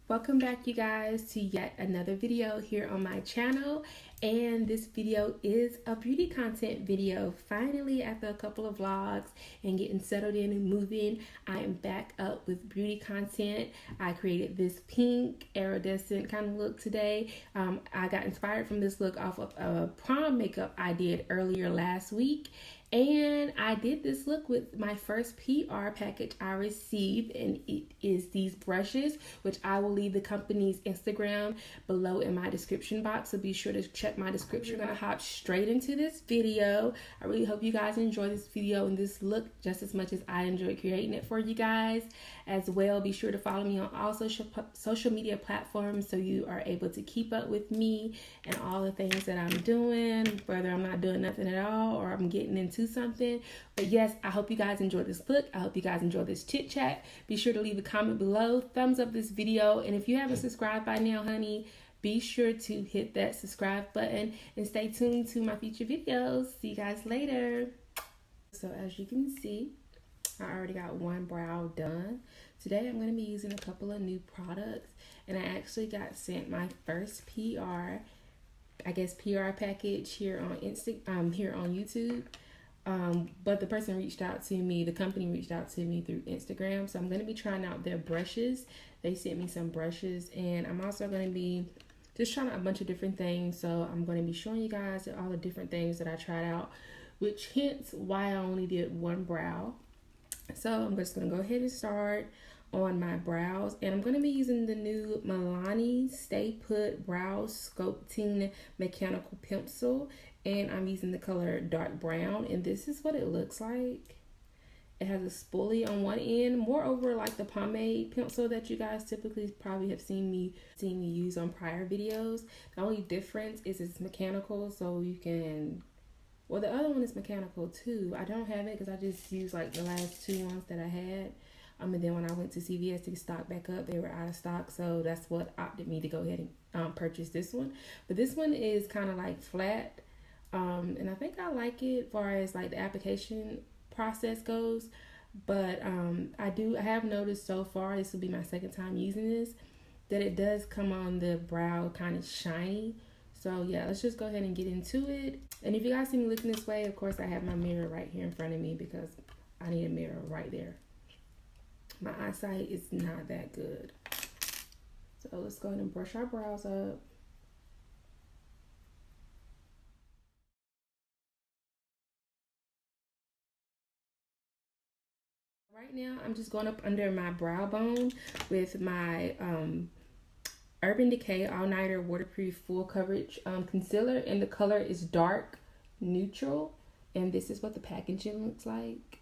Welcome back, you guys, to yet another video here on my channel. And this video is a beauty content video. Finally, after a couple of vlogs and getting settled in and moving, I am back up with beauty content. I created this pink iridescent kind of look today. I got inspired from this look off of a prom makeup I did earlier last week. And I did this look with my first PR package I received, and it is these brushes, which I will leave the company's Instagram below in my description box, so be sure to check my description. I'm gonna hop straight into this video. I really hope you guys enjoy this video and this look just as much as I enjoyed creating it for you guys. As well, be sure to follow me on all social media platforms so you are able to keep up with me and all the things that I'm doing, whether I'm not doing nothing at all or I'm getting into something. But yes, I hope you guys enjoy this look. I hope you guys enjoy this chit chat. Be sure to leave a comment below, thumbs up this video, and if you haven't subscribed by now, honey, be sure to hit that subscribe button and stay tuned to my future videos. See you guys later. So as you can see, I already got one brow done. Today I'm going to be using a couple of new products, and I actually got sent my first PR package here on YouTube. But the person reached out to me, the company reached out to me through Instagram. So I'm going to be trying out their brushes. They sent me some brushes, and I'm also going to be just trying out a bunch of different things. So I'm going to be showing you guys all the different things that I tried out, which hence why I only did one brow. So I'm just going to go ahead and start on my brows, and I'm going to be using the new Milani Stay Put Brow Sculpting Mechanical Pencil, and I'm using the color dark brown, and this is what it looks like. It has a spoolie on one end, moreover like the pomade pencil that you guys typically probably have seen me use on prior videos. The only difference is it's mechanical, so you can, well, the other one is mechanical too. I don't have it because I just used like the last two ones that I had. And then when I went to CVS to stock back up, they were out of stock. So that's what opted me to go ahead and purchase this one. But this one is kind of like flat. And I think I like it as far as like the application process goes. But I have noticed so far, this will be my second time using this, that it does come on the brow kind of shiny. So yeah, let's just go ahead and get into it. And if you guys see me looking this way, of course I have my mirror right here in front of me because I need a mirror right there. My eyesight is not that good. So let's go ahead and brush our brows up. Right now, I'm just going up under my brow bone with my Urban Decay All Nighter Waterproof Full Coverage Concealer, and the color is dark neutral, and this is what the packaging looks like.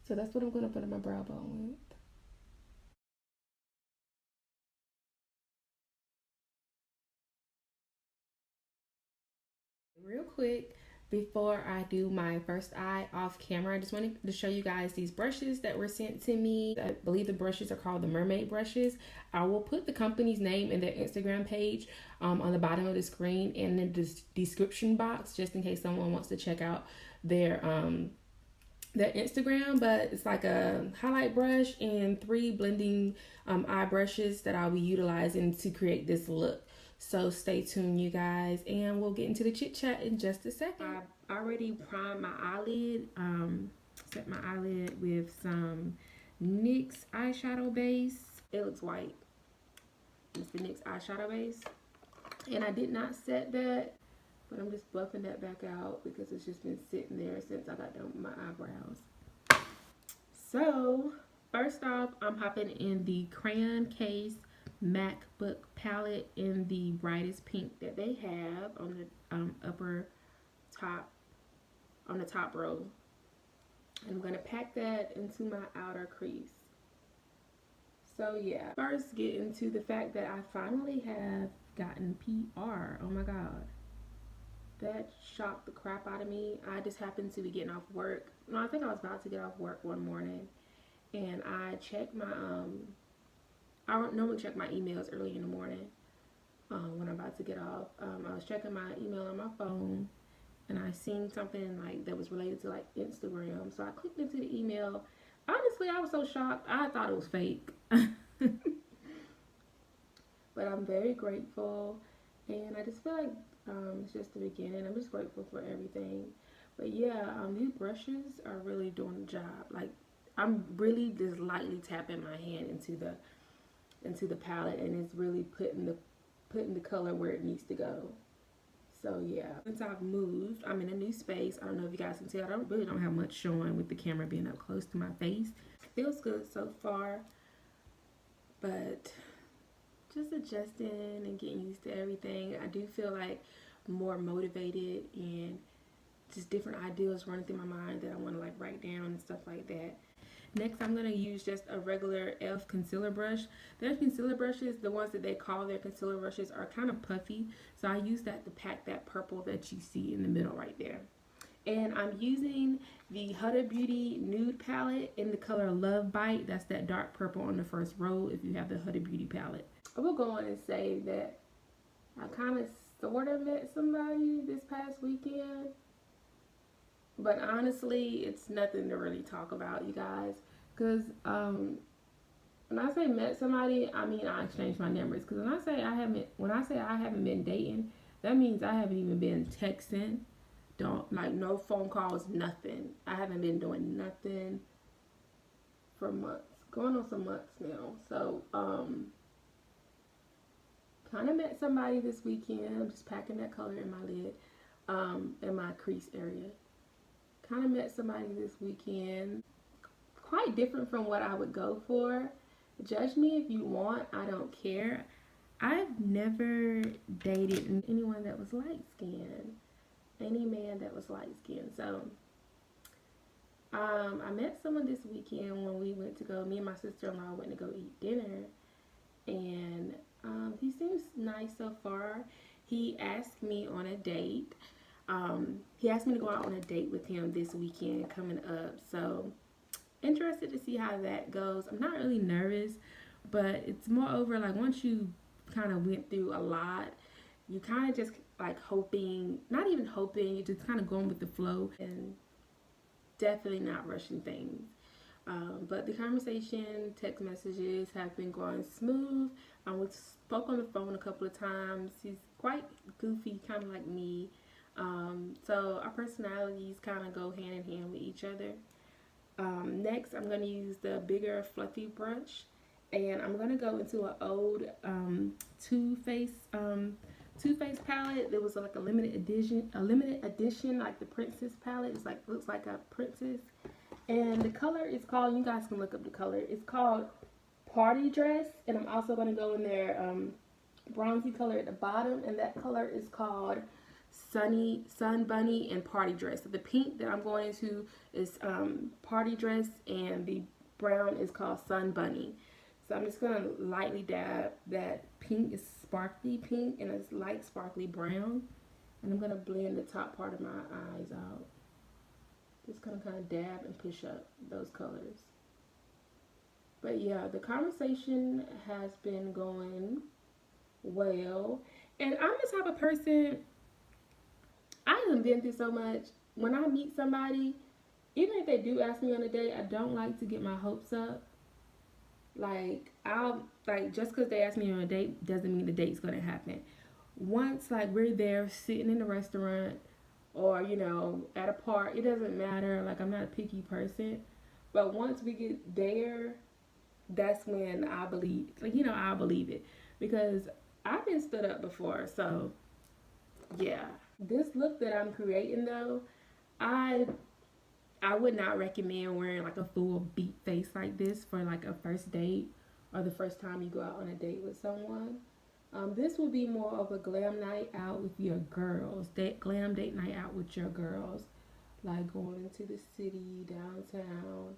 So that's what I'm going to put on my brow bone with. Real quick, before I do my first eye off camera, I just wanted to show you guys these brushes that were sent to me. I believe the brushes are called the mermaid brushes. I will put the company's name and their Instagram page on the bottom of the screen and in the description box, just in case someone wants to check out their Instagram. But it's like a highlight brush and 3 blending eye brushes that I'll be utilizing to create this look. So stay tuned, you guys, and we'll get into the chit chat in just a second. I already primed my eyelid, set my eyelid with some NYX eyeshadow base. It looks white. It's the NYX eyeshadow base, and I did not set that, but I'm just buffing that back out because it's just been sitting there since I got done with my eyebrows. So first off, I'm hopping in the Crayon Case MacBook palette in the brightest pink that they have on the top row. I'm going to pack that into my outer crease. So yeah, first get into the fact that I finally have gotten PR. Oh my god, that shocked the crap out of me. I just happened to be getting off work. No, I think I was about to get off work one morning, and I checked my I normally check my emails early in the morning when I'm about to get off. I was checking my email on my phone, and I seen something like that was related to like Instagram. So I clicked into the email. Honestly, honestly, I was so shocked. I thought it was fake. But I'm very grateful, and I just feel like it's just the beginning. I'm just grateful for everything. But yeah, these brushes are really doing the job. Like, I'm really just lightly tapping my hand into the palette, and it's really putting the color where it needs to go. So yeah, since I've moved, I'm in a new space. I don't know if you guys can tell. I don't have much showing with the camera being up close to my face. Feels good so far, but just adjusting and getting used to everything. I do feel like more motivated, and just different ideas running through my mind that I want to like write down and stuff like that. Next, I'm going to use just a regular e.l.f. concealer brush. Their concealer brushes, the ones that they call their concealer brushes, are kind of puffy. So I use that to pack that purple that you see in the middle right there. And I'm using the Huda Beauty Nude Palette in the color Love Bite. That's that dark purple on the first row if you have the Huda Beauty palette. I will go on and say that I kind of sort of met somebody this past weekend. But honestly, it's nothing to really talk about, you guys. Because when I say met somebody, I mean I exchanged my numbers. Because when I say I haven't been dating, that means I haven't even been texting. No phone calls, nothing. I haven't been doing nothing for months. Going on some months now. So, kind of met somebody this weekend. I'm just packing that color in my lid, in my crease area. Kind of met somebody this weekend. Quite different from what I would go for. Judge me if you want. I don't care. I've never dated anyone that was light skinned. Any man that was light skinned. So I met someone this weekend when me and my sister-in-law went to go eat dinner, and he seems nice so far. He asked me on a date. He asked me to go out on a date with him this weekend coming up. So interested to see how that goes. I'm not really nervous, but it's moreover like once you kind of went through a lot, you kind of just like hoping, not even hoping, you're just kind of going with the flow and definitely not rushing things. But the conversation, text messages have been going smooth. We spoke on the phone a couple of times. He's quite goofy, kind of like me. So our personalities kind of go hand in hand with each other. Next, I'm going to use the bigger fluffy brush, and I'm going to go into an old Too Faced palette. There was like a limited edition, like the princess palette. It's like, looks like a princess, and the color is called, you guys can look up the color, it's called Party Dress. And I'm also going to go in there bronzy color at the bottom, and that color is called Sun Bunny and Party Dress. So the pink that I'm going into is Party Dress, and the brown is called Sun Bunny. So I'm just going to lightly dab that pink. Is sparkly pink and it's light sparkly brown, and I'm going to blend the top part of my eyes out. Just going to kind of dab and push up those colors. But yeah, the conversation has been going well, and I'm the type of person, I haven't been through so much. When I meet somebody, even if they do ask me on a date, I don't like to get my hopes up. Like, just because they ask me on a date doesn't mean the date's going to happen. Once, like, we're there sitting in a restaurant or, you know, at a park, it doesn't matter. Like, I'm not a picky person. But once we get there, that's when I believe, like, you know, I'll believe it. Because I've been stood up before, so, yeah. This look that I'm creating, though, I would not recommend wearing like a full beat face like this for like a first date or the first time you go out on a date with someone. This will be more of a glam night out with your girls. Glam date night out with your girls. Like going into the city, downtown.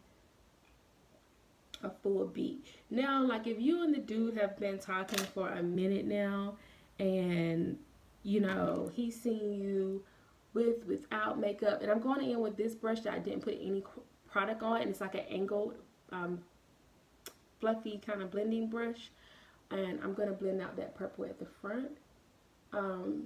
A full beat. Now, like if you and the dude have been talking for a minute now, and you know, he's seen you without makeup, and I'm going in with this brush that I didn't put any product on, and it's like an angled fluffy kind of blending brush, and I'm going to blend out that purple at the front. But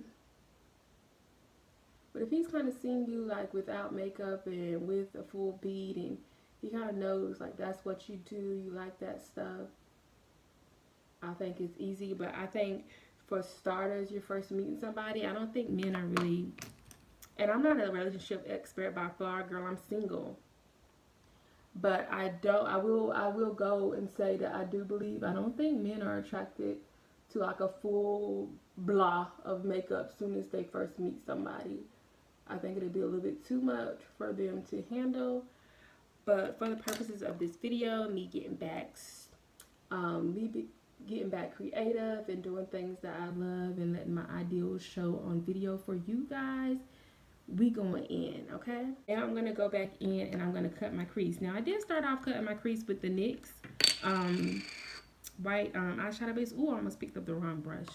if he's kind of seeing you like without makeup and with a full bead, and he kind of knows like that's what you do, you like that stuff, I think it's easy. But I think for starters, you're first meeting somebody, I don't think men are really, and I'm not a relationship expert by far, girl, I'm single. But I will go and say that I do believe, I don't think men are attracted to like a full blah of makeup soon as they first meet somebody. I think it'll be a little bit too much for them to handle. But for the purposes of this video, me getting back, getting back creative and doing things that I love and letting my ideals show on video for you guys, we going in, okay? Now I'm gonna go back in and I'm gonna cut my crease. Now I did start off cutting my crease with the NYX white eyeshadow base. Ooh, I almost picked up the wrong brush.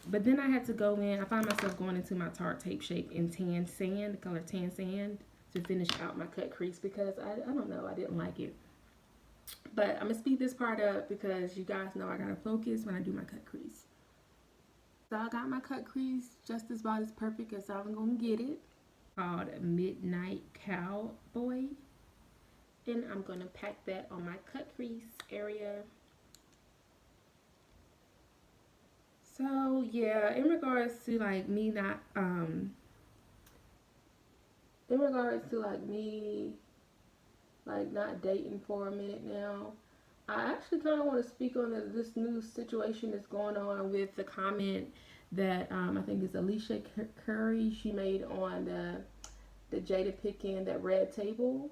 But then I had to go in. I found myself going into my Tarte Tape Shape in Tan Sand, the color Tan Sand, to finish out my cut crease because I don't know, I didn't like it. But I'm gonna speed this part up because you guys know I gotta focus when I do my cut crease. So I got my cut crease just about as perfect as I'm gonna get it. Called Midnight Cowboy. And I'm gonna pack that on my cut crease area. So yeah, in regards to like me not in regards to like me like not dating for a minute now, I actually kind of want to speak on this new situation that's going on with the comment that I think it's Alicia Curry, she made on the Jada Pinkett, that red table.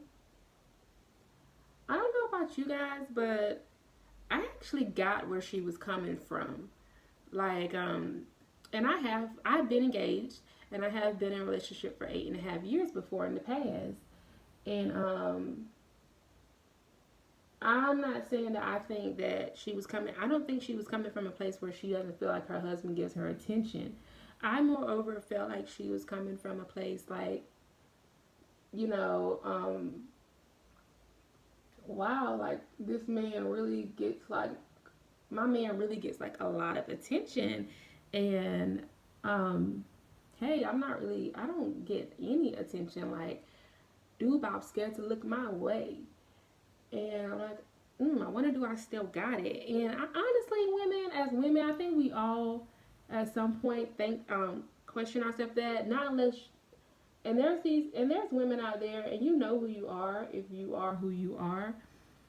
I don't know about you guys, but I actually got where she was coming from. Like, and I've been engaged and I have been in a relationship for 8.5 years before in the past. And I'm not saying that I think that she was coming, I don't think she was coming from a place where she doesn't feel like her husband gives her attention. I moreover felt like she was coming from a place like, you know, wow, like this man really gets like, my man really gets like a lot of attention. And hey, I don't get any attention. Like, dude, I'm scared to look my way. And I'm like, I wonder, do I still got it? And honestly, as women, I think we all at some point question ourselves that, not unless, and there's women out there, and you know who you are, if you are who you are,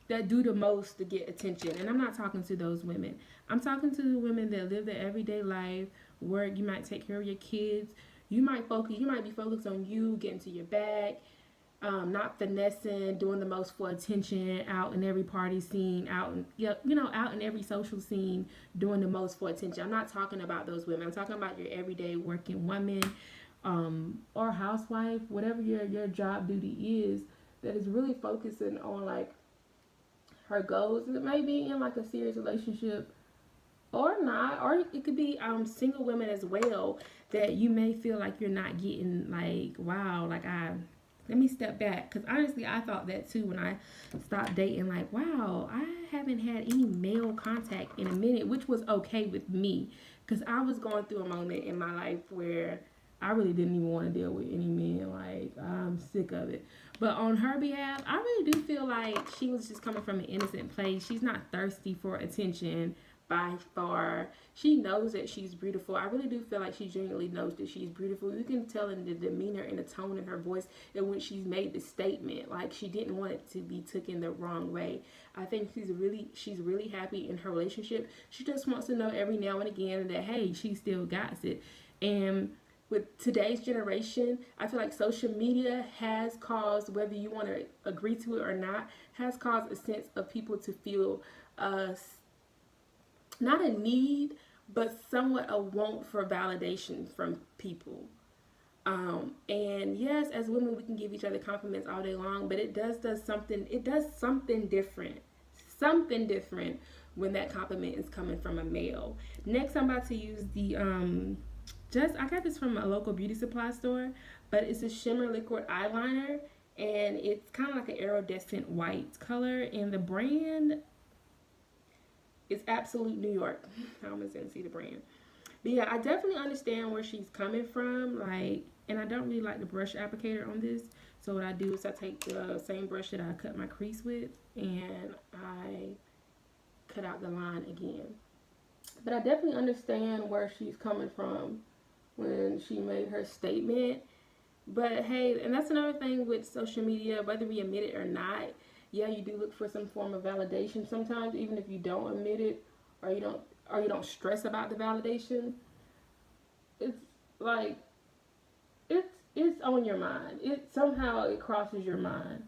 that do the most to get attention. And I'm not talking to those women. I'm talking to the women that live their everyday life, work, you might take care of your kids, you might be focused on you, getting to your bag, not finessing, doing the most for attention, out in every party scene, out in every social scene, doing the most for attention. I'm not talking about those women. I'm talking about your everyday working woman, or housewife, whatever your job duty is, that is really focusing on like her goals. It may be in like a serious relationship or not, or it could be single women as well, that you may feel like you're not getting like, wow, like let me step back, because honestly I thought that too when I stopped dating. Like, wow, I haven't had any male contact in a minute, which was okay with me because I was going through a moment in my life where I really didn't even want to deal with any men. Like, I'm sick of it. But on her behalf, I really do feel like she was just coming from an innocent place. She's not thirsty for attention by far. She knows that she's beautiful. I really do feel like she genuinely knows that she's beautiful. You can tell in the demeanor and the tone in her voice, and when she's made the statement, like she didn't want it to be taken the wrong way. I think she's really happy in her relationship. She just wants to know every now and again that, hey, she still got it. And with today's generation, I feel like social media has caused, whether you want to agree to it or not, has caused a sense of people to feel not a need, but somewhat a want for validation from people. And yes, as women, we can give each other compliments all day long, but it does something different when that compliment is coming from a male. Next, I'm about to use the I got this from a local beauty supply store, but it's a shimmer liquid eyeliner, and it's kind of like an iridescent white color, and the brand is Absolute New York. I almost didn't see the brand. But yeah, I definitely understand where she's coming from, like, and I don't really like the brush applicator on this, So what I do is I take the same brush that I cut my crease with, and I cut out the line again. But I definitely understand where she's coming from when she made her statement. But hey, and that's another thing with social media, whether we admit it or not, yeah, you do look for some form of validation sometimes, even if you don't admit it, or you don't stress about the validation. It's like it's on your mind. It somehow it crosses your mind.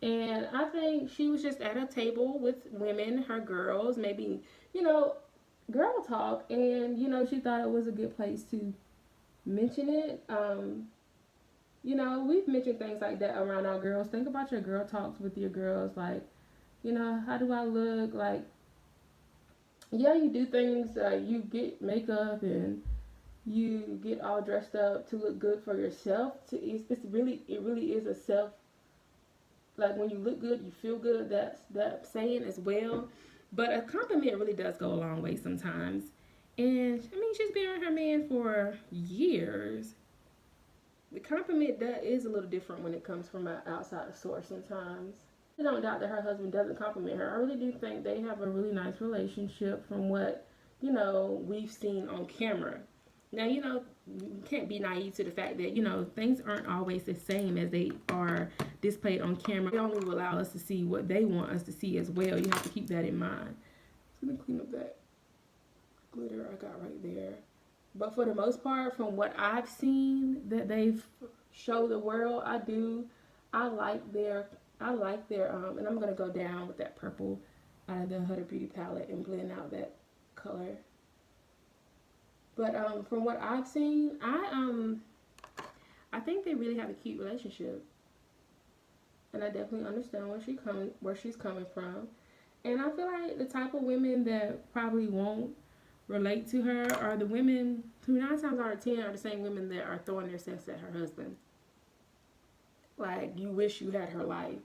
And I think she was just at a table with women, her girls, maybe, you know, girl talk, and she thought it was a good place to mention it. We've mentioned things like that around our girls. Think about your girl talks with your girls, like, how do I look? Like, yeah, you do things, you get makeup and you get all dressed up to look good for yourself. It really is a self, like when you look good, you feel good. That's that saying as well. But a compliment really does go a long way sometimes. And I mean, she's been with her man for years. The compliment that is a little different when it comes from an outside source sometimes. I don't doubt that her husband doesn't compliment her. I really do think they have a really nice relationship from what, we've seen on camera. Now, you can't be naive to the fact that, things aren't always the same as they are displayed on camera. They only will allow us to see what they want us to see as well. You have to keep that in mind. So let me clean up that glitter I got right there. But for the most part, from what I've seen that they've showed the world, I like their, and I'm going to go down with that purple out of the Huda Beauty palette and blend out that color. But from what I've seen, I think they really have a cute relationship, and I definitely understand where she's coming from. And I feel like the type of women that probably won't relate to her are the women who 9 times out of 10 are the same women that are throwing their sex at her husband. Like, you wish you had her life.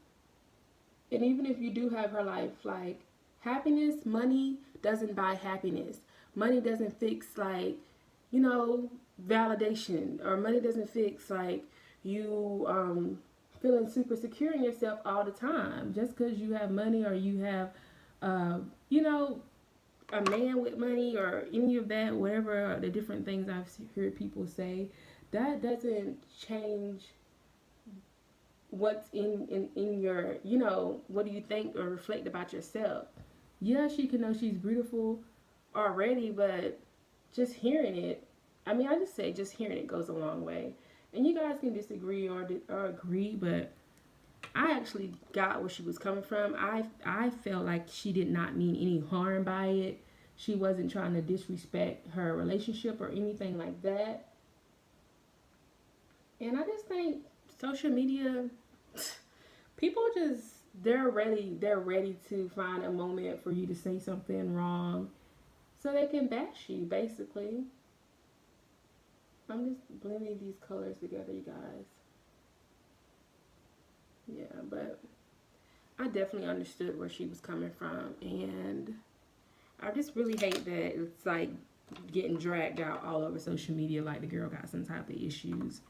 And even if you do have her life, like, happiness, money doesn't buy happiness. Money doesn't fix, like, validation. Or money doesn't fix, like, you feeling super secure in yourself all the time. Just because you have money or you have, a man with money or any of that, whatever the different things I've heard people say, that doesn't change what's in your, what do you think or reflect about yourself. Yeah, she can know she's beautiful already, but just hearing it, I mean, I just say just hearing it goes a long way. And you guys can disagree or agree, but I actually got where she was coming from. I felt like she did not mean any harm by it. She wasn't trying to disrespect her relationship or anything like that. And I just think social media, people just, they're ready to find a moment for you to say something wrong so they can bash you, basically. I'm just blending these colors together, you guys. Yeah, but I definitely understood where she was coming from, and I just really hate that it's like getting dragged out all over social media like the girl got some type of issues.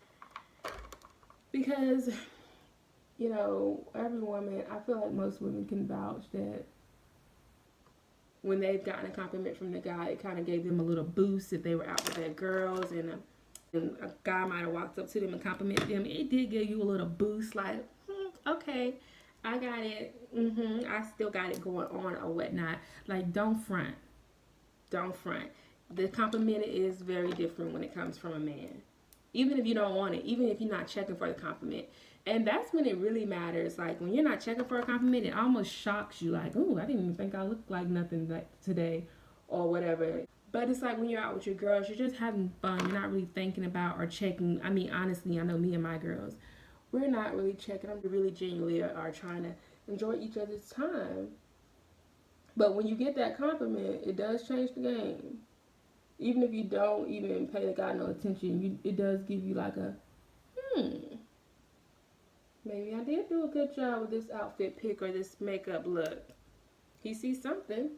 Because, every woman, I feel like most women can vouch that when they've gotten a compliment from the guy, it kind of gave them a little boost if they were out with their girls and a guy might have walked up to them and complimented them. It did give you a little boost, like, okay, I got it. I still got it going on or whatnot. Like, don't front. Don't front. The compliment is very different when it comes from a man. Even if you don't want it, even if you're not checking for the compliment. And that's when it really matters. Like, when you're not checking for a compliment, it almost shocks you. Like, ooh, I didn't even think I looked like nothing like today or whatever. But it's like when you're out with your girls, you're just having fun. You're not really thinking about or checking. I mean, honestly, I know me and my girls, we're not really checking. I'm really genuinely are trying to enjoy each other's time. But when you get that compliment, it does change the game. Even if you don't even pay the guy no attention, it does give you like a, maybe I did do a good job with this outfit pick or this makeup look. He sees something.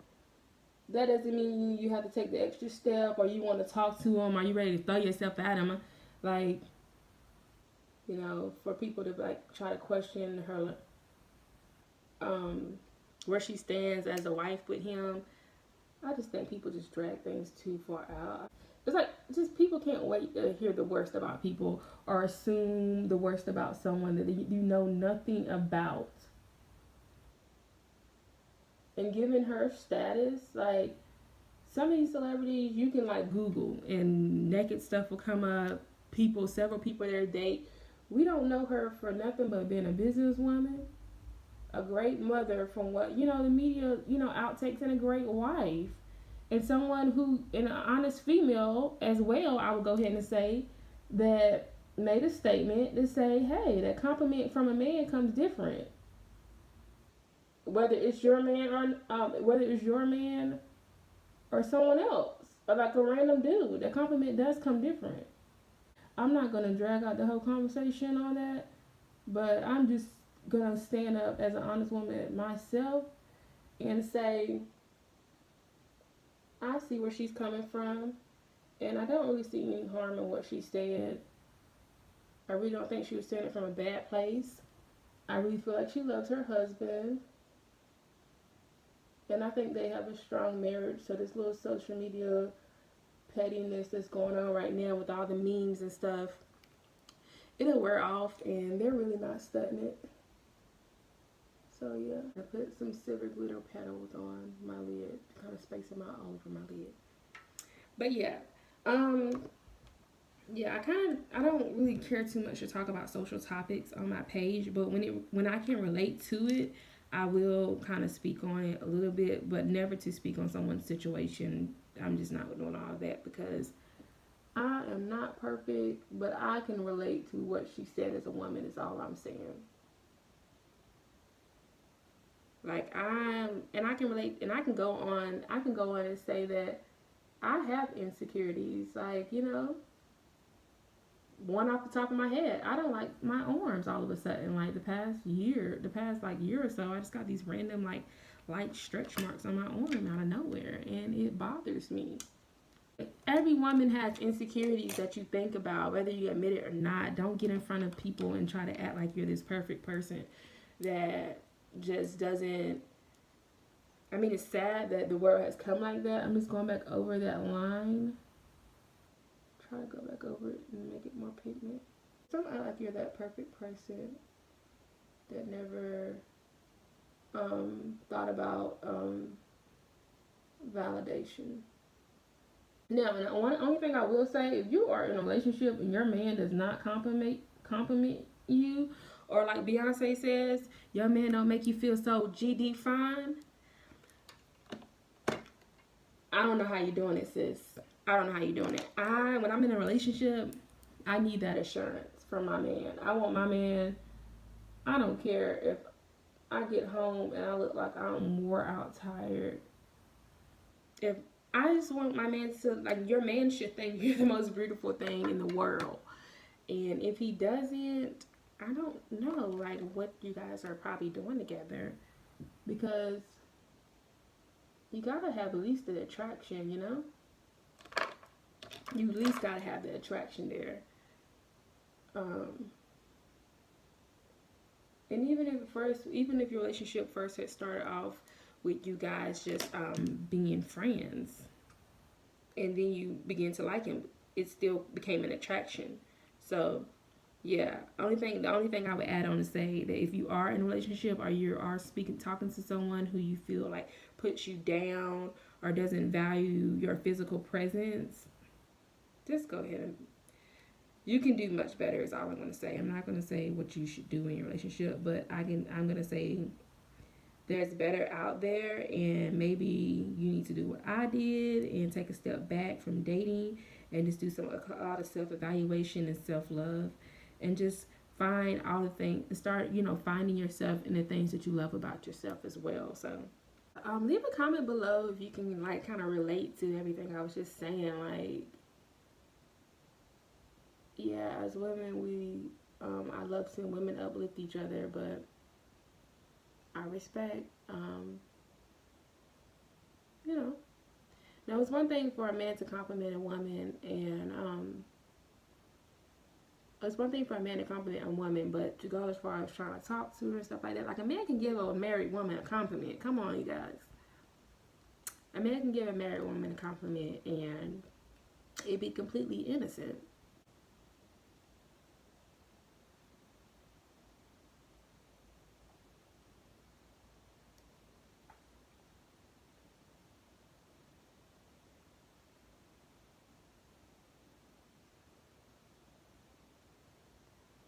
That doesn't mean you have to take the extra step or you want to talk to him or you ready to throw yourself at him. Like, You know, for people to like try to question her, where she stands as a wife with him. I just think people just drag things too far out. It's like just people can't wait to hear the worst about people or assume the worst about someone that you know nothing about. And given her status, like some of these celebrities, you can like Google and naked stuff will come up. People, several people there date. We don't know her for nothing but being a businesswoman, a great mother from what, you know, the media, you know, outtakes, and a great wife. And someone who, and an honest female as well, I would go ahead and say, that made a statement to say, hey, that compliment from a man comes different. Whether it's your man or someone else, or like a random dude, that compliment does come different. I'm not gonna drag out the whole conversation on that, but I'm just gonna stand up as an honest woman myself and say I see where she's coming from, and I don't really see any harm in what she said. I really don't think she was saying it from a bad place. I really feel like she loves her husband, and I think they have a strong marriage. So this little social media pettiness that's going on right now with all the memes and stuff, it'll wear off, and they're really not studying it. So yeah, I put some silver glitter petals on my lid, kind of space them out all over my lid. But yeah, yeah, I don't really care too much to talk about social topics on my page, but when I can relate to it, I will kind of speak on it a little bit, but never to speak on someone's situation. I'm just not doing all that because I am not perfect, but I can relate to what she said as a woman is all I'm saying. Like I can relate, and I can go on and say that I have insecurities. Like, you know, one off the top of my head, I don't like my arms all of a sudden. Like the past year or so, I just got these random like light stretch marks on my arm out of nowhere, and it bothers me. Every woman has insecurities that you think about, whether you admit it or not. Don't get in front of people and try to act like you're this perfect person that just doesn't. I mean, it's sad that the world has come like that. I'm just going back over that line. Try to go back over it and make it more pigment. Don't act like you're that perfect person that never thought about validation. Now, and the only thing I will say, if you are in a relationship and your man does not compliment you, or like Beyonce says, your man don't make you feel so GD fine, I don't know how you're doing it, sis. I don't know how you're doing it. When I'm in a relationship, I need that assurance from my man. I want my man, I don't care if I get home and I look like I'm wore out tired. If I just want my man to, like, your man should think you're the most beautiful thing in the world. And if he doesn't, I don't know, like, what you guys are probably doing together. Because you gotta have at least the attraction, you know? You at least gotta have the attraction there. And even if your relationship first had started off with you guys just being friends, and then you begin to like him, it still became an attraction. So yeah, the only thing I would add on is say that if you are in a relationship or you are talking to someone who you feel like puts you down or doesn't value your physical presence, just go ahead and you can do much better is all I'm going to say. I'm not going to say what you should do in your relationship, but I'm going to say there's better out there, and maybe you need to do what I did and take a step back from dating and just do a lot of self-evaluation and self-love, and just find all the things, start, finding yourself in the things that you love about yourself as well. So leave a comment below if you can like kind of relate to everything I was just saying. Like, yeah, as women, I love seeing women uplift each other, but I respect, now it's one thing for a man to compliment a woman and It's one thing for a man to compliment a woman, but to go as far as trying to talk to her and stuff like that, like a man can give a married woman a compliment. Come on, you guys. A man can give a married woman a compliment and it'd be completely innocent.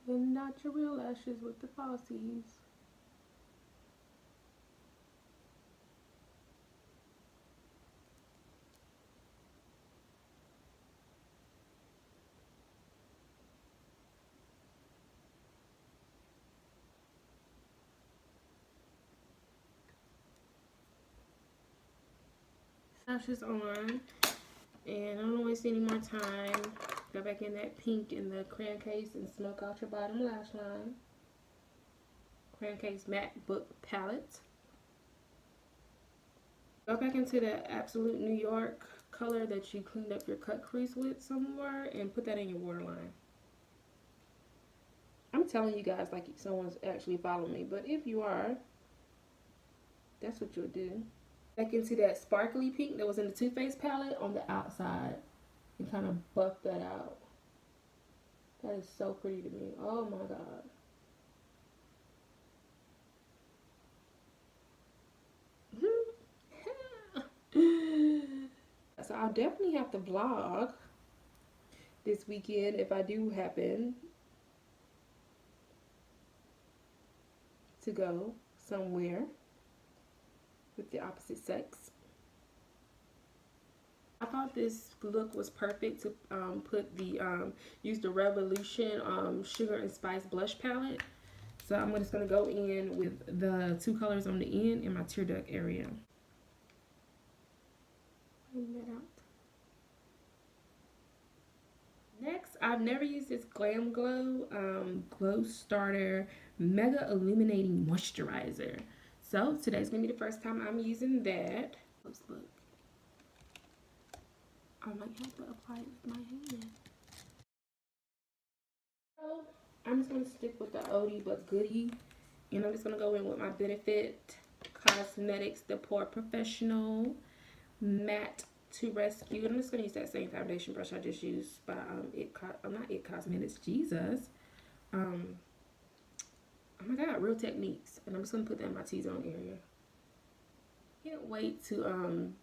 The natural lashes with the falsies. Lashes on. And I don't waste any more time. Go back in that pink in the crayon case and smoke out your bottom lash line. Crayon case matte book palette. Go back into the Absolute New York color that you cleaned up your cut crease with somewhere and put that in your waterline. I'm telling you guys like someone's actually following me, but if you are, that's what you'll do. Back into that sparkly pink that was in the Too Faced palette on the outside and kind of buff that out. That is so pretty to me. Oh my god. So I'll definitely have to vlog this weekend if I do happen to go somewhere with the opposite sex. I thought this look was perfect to put the use the Revolution Sugar and Spice blush palette. So I'm just gonna go in with the two colors on the end in my tear duct area. Bring that out. Next, I've never used this Glam Glow Glow Starter Mega Illuminating Moisturizer. So today's gonna be the first time I'm using that. Let's look. I might have to apply it with my hand. So I'm just gonna stick with the oldie but goodie, and I'm just gonna go in with my Benefit Cosmetics The Pore Professional Matte to Rescue. I'm just gonna use that same foundation brush I just used by not It Cosmetics, Jesus. Oh my god, Real Techniques. And I'm just gonna put that in my T-zone area. Can't wait to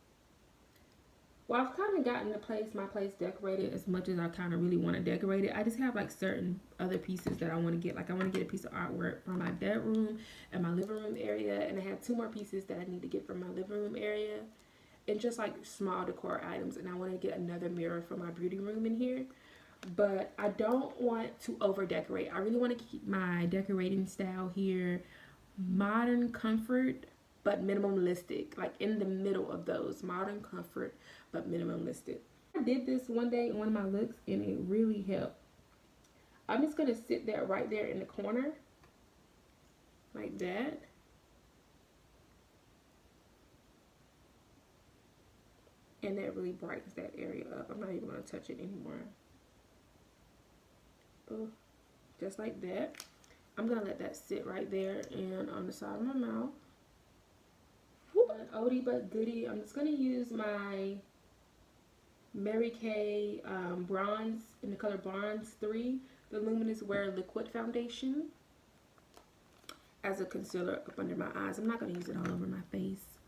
well, I've kind of gotten my place decorated as much as I kind of really want to decorate it. I just have like certain other pieces that I want to get. Like I want to get a piece of artwork from my bedroom and my living room area, and I have two more pieces that I need to get from my living room area, and just like small decor items. And I want to get another mirror for my beauty room in here, but I don't want to over decorate. I really want to keep my decorating style here modern comfort but minimalistic, like in the middle of those. Modern comfort but minimalistic. I did this one day in one of my looks and it really helped. I'm just gonna sit that right there in the corner like that, and that really brightens that area up. I'm not even gonna touch it anymore. Just like that. I'm gonna let that sit right there and on the side of my mouth. Oldie but goodie. I'm just gonna use my Mary Kay bronze in the color Bronze 3, the Luminous Wear Liquid Foundation, as a concealer up under my eyes. I'm not gonna use it all over my face,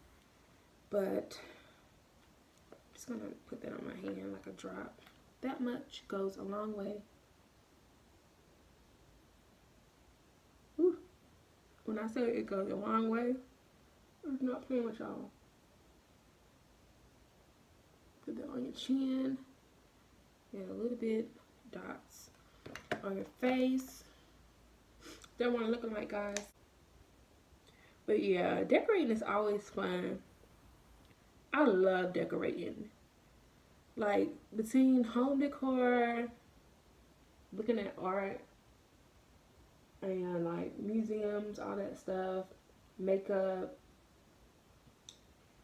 but I'm just gonna put that on my hand like a drop. That much goes a long way. Whew. When I say it goes a long way, I'm not playing with y'all. Put that on your chin. And a little bit dots on your face. Don't want to look like guys. But yeah, decorating is always fun. I love decorating. Like between home decor, looking at art, and like museums, all that stuff, makeup.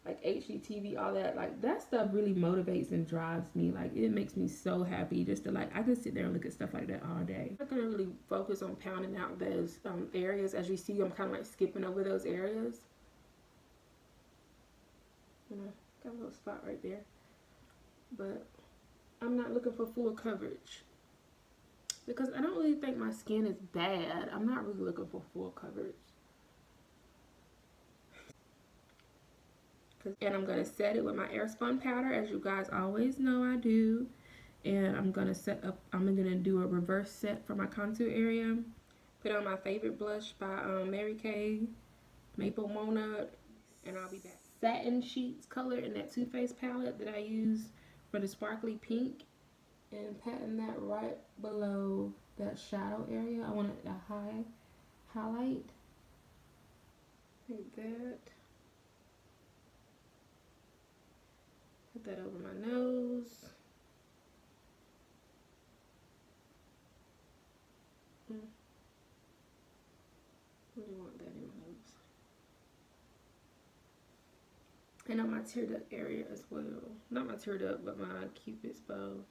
like HGTV, all that. Like, that stuff really motivates and drives me. Like, it makes me so happy just to, like, I can sit there and look at stuff like that all day. I'm not gonna really focus on pounding out those areas. As you see, I'm kind of like skipping over those areas. Got a little spot right there, but I'm not looking for full coverage because I don't really think my skin is bad. I'm not really looking for full coverage. And I'm gonna set it with my airspun powder, as you guys always know I do. And I'm gonna do a reverse set for my contour area. Put on my favorite blush by Mary Kay, Maple Walnut, and I'll be back. Satin Sheets color in that Too Faced palette that I use for the sparkly pink, and patting that right below that shadow area. I want a high highlight like that. Put that over my nose. Really want that in my nose. And on my tear duct area as well. Not my tear duct, but my Cupid's bow.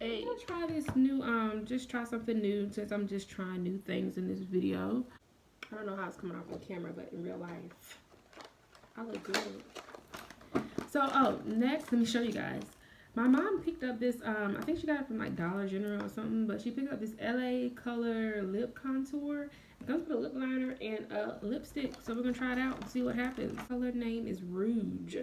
Hey, I'll try this new, just try something new since I'm just trying new things in this video. I don't know how it's coming off on camera, but in real life, I look good. So, next, let me show you guys. My mom picked up this, I think she got it from like Dollar General or something, but she picked up this LA Color lip contour. It comes with a lip liner and a lipstick, so we're gonna try it out and see what happens. The color name is Rouge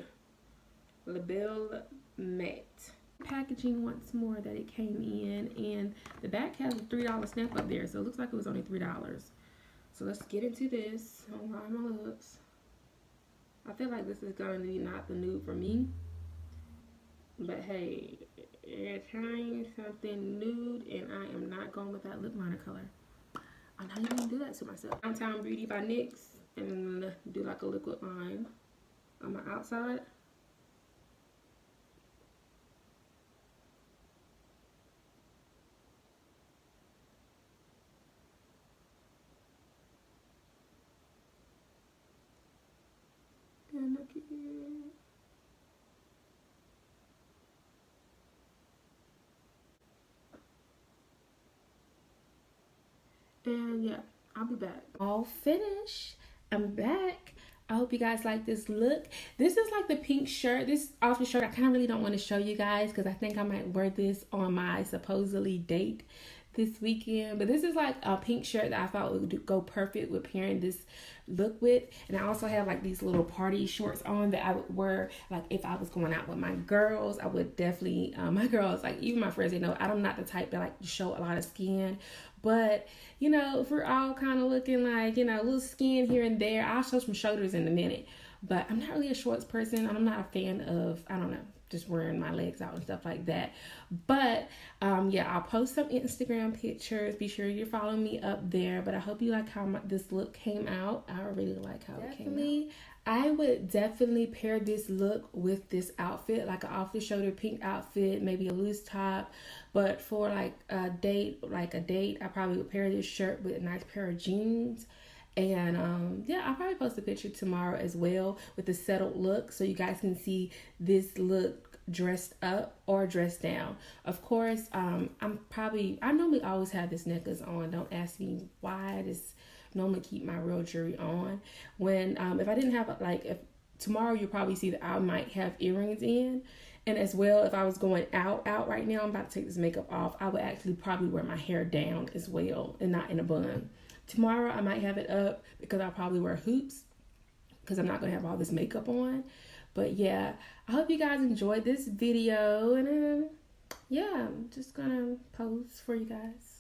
La Belle Matte. Packaging once more that it came in, and the back has a $3 stamp up there, so it looks like it was only $3. So let's get into this. I'll line my lips. I feel like this is going to be not the nude for me, but hey, it's trying something nude, and I am not going with that lip liner color. I'm not even gonna do that to myself. Downtown Beauty by NYX, and do like a liquid line on my outside. And yeah, I'll be back. All finished. I'm back. I hope you guys like this look. This is like the pink shirt. This outfit shirt, I kind of really don't want to show you guys because I think I might wear this on my supposedly date this weekend. But this is like a pink shirt that I thought would go perfect with pairing this look with. And I also have like these little party shorts on that I would wear like if I was going out with my girls. I would definitely, my girls, like even my friends, they know I'm not the type that like to show a lot of skin. But, you know, if we're all kind of looking like, you know, a little skin here and there, I'll show some shoulders in a minute. But I'm not really a shorts person. I'm not a fan of, I don't know, just wearing my legs out and stuff like that. But, yeah, I'll post some Instagram pictures. Be sure you're following me up there. But I hope you like how this look came out. I really like how it came out. I would definitely pair this look with this outfit, like an off-the-shoulder pink outfit, maybe a loose top. But for like a date, I probably would pair this shirt with a nice pair of jeans. And yeah, I'll probably post a picture tomorrow as well with the settled look so you guys can see this look dressed up or dressed down. Of course, I normally always have this necklace on. Don't ask me why. I just normally keep my real jewelry on. When if I didn't have if tomorrow, you'll probably see that I might have earrings in. And as well, if I was going out right now, I'm about to take this makeup off, I would actually probably wear my hair down as well and not in a bun. Tomorrow, I might have it up because I'll probably wear hoops because I'm not going to have all this makeup on. But yeah, I hope you guys enjoyed this video. And yeah, I'm just going to pose for you guys.